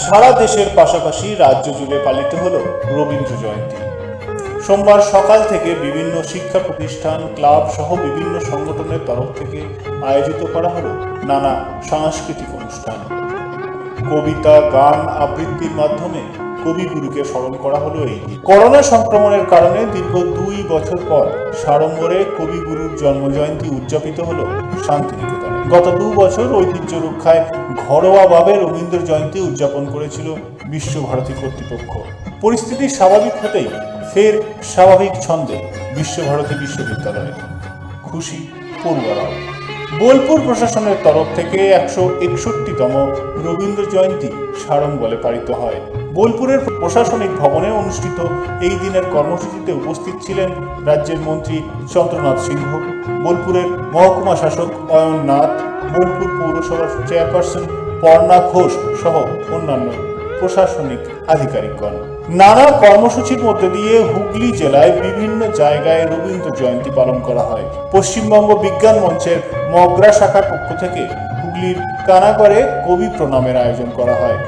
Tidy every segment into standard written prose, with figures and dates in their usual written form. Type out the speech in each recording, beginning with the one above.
সারা দেশের পাশাপাশি রাজ্য জুড়ে পালিত হলো রবীন্দ্র জয়ন্তী। সোমবার সকাল থেকে বিভিন্ন শিক্ষা প্রতিষ্ঠান, ক্লাব সহ বিভিন্ন সংগঠনের তরফ থেকে আয়োজিত করা হলো নানা সাংস্কৃতিক অনুষ্ঠান। কবিতা, গান, আবৃত্তির মাধ্যমে কবিগুরুকে স্মরণ করা হলো এই দিন। করোনা সংক্রমণের কারণে দীর্ঘ 2 বছর পর সাড়ম্বরে কবিগুরুর জন্মজয়ন্তী উদযাপিত হলো শান্তিনিকেতনে। গত 2 বছর ঐতিহ্য রক্ষায় ঘরোয়াভাবে রবীন্দ্র জয়ন্তী উদযাপন করেছিল বিশ্বভারতী কর্তৃপক্ষ। পরিস্থিতি স্বাভাবিক হতেই ফের স্বাভাবিক ছন্দে বিশ্বভারতী বিশ্ববিদ্যালয়ে খুশি পড়ুয়ারাও। বোলপুর প্রশাসনের তরফ থেকে 161তম রবীন্দ্র জয়ন্তী সাড়ম্বরে পালিত হয়। বোলপুরের প্রশাসনিক ভবনে অনুষ্ঠিত এই দিনের কর্মসূচিতে উপস্থিত ছিলেন রাজ্যের মন্ত্রী চন্দ্রনাথ সিংহ, বোলপুরের মহকুমা শাসক অয়ন নাথ, বোলপুর পৌরসভার চেয়ারপারসন পর্ণা ঘোষ সহ অন্যান্য প্রশাসনিক আধিকারিকগণ। নানা কর্মসূচির মধ্যে দিয়ে হুগলি জেলায় বিভিন্ন জায়গায় রবীন্দ্র জয়ন্তী পালন করা হয়। পশ্চিমবঙ্গ বিজ্ঞান মঞ্চের মগরা শাখার পক্ষ থেকে হুগলির কানাগড়ে কবি প্রণামের আয়োজন করা হয়।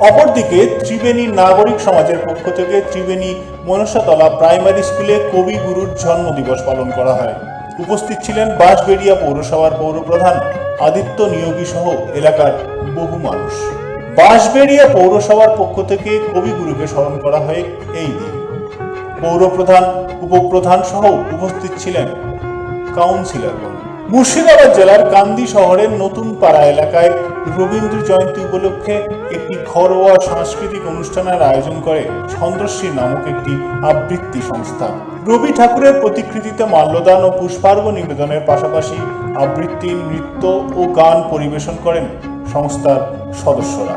অপরদিকে ত্রিবেণী নাগরিক সমাজের পক্ষ থেকে ত্রিবেণী মনসাতলা প্রাইমারি স্কুলে কবিগুরুর জন্মদিবস পালন করা হয়। উপস্থিত ছিলেন বাঁশবেড়িয়া পৌরসভার পৌরপ্রধান আদিত্য নিয়োগী সহ এলাকার বহু মানুষ। বাঁশবেড়িয়া পৌরসভার পক্ষ থেকে কবিগুরুকে স্মরণ করা হয় এই দিন। পৌরপ্রধান, উপপ্রধান সহ উপস্থিত ছিলেন কাউন্সিলরগণ। মুর্শিদাবাদ জেলার কান্দি শহরের নতুন পাড়া এলাকায় রবীন্দ্র জয়ন্তী উপলক্ষে একটি ঘরোয়া সাংস্কৃতিক অনুষ্ঠানের আয়োজন করে ছন্দশ্রী নামক একটি আবৃত্তি সংস্থা। রবি ঠাকুরের প্রতিকৃতিতে মাল্যদান ও পুষ্পার্ঘ্য নিবেদনের পাশাপাশি আবৃত্তি, নৃত্য ও গান পরিবেশন করেন সংস্থার সদস্যরা।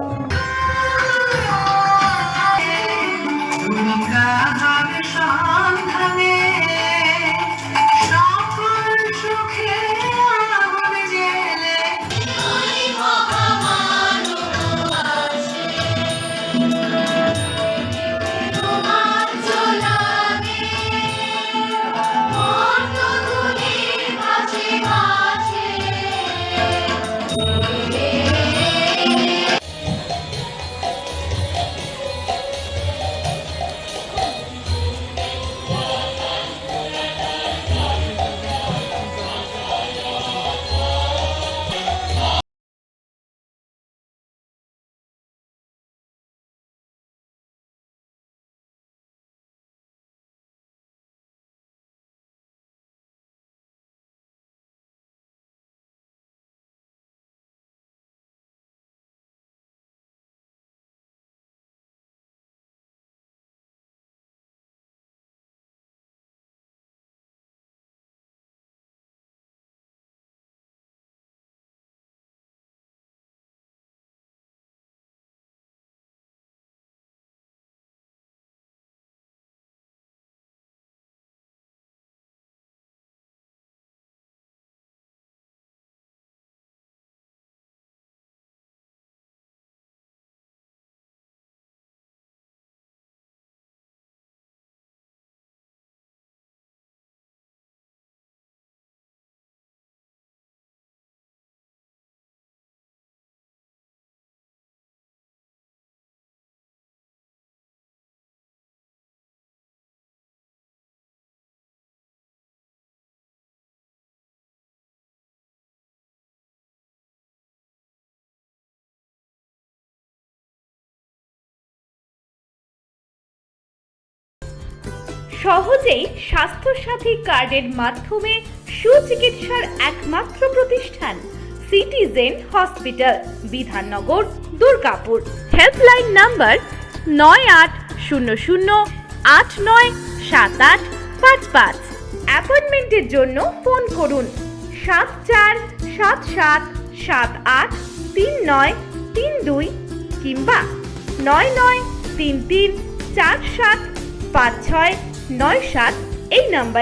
সহজেই স্বাস্থ্যসাথী কার্ডের মাধ্যমে সুচিকিৎসার একমাত্র প্রতিষ্ঠান citizen hospital, Bidhannagar, Durgapur. Helpline number 9800897855। অ্যাপয়েন্টমেন্টের জন্য ফোন করুন 7477783932 কিংবা 9933475697 এই নম্বরে।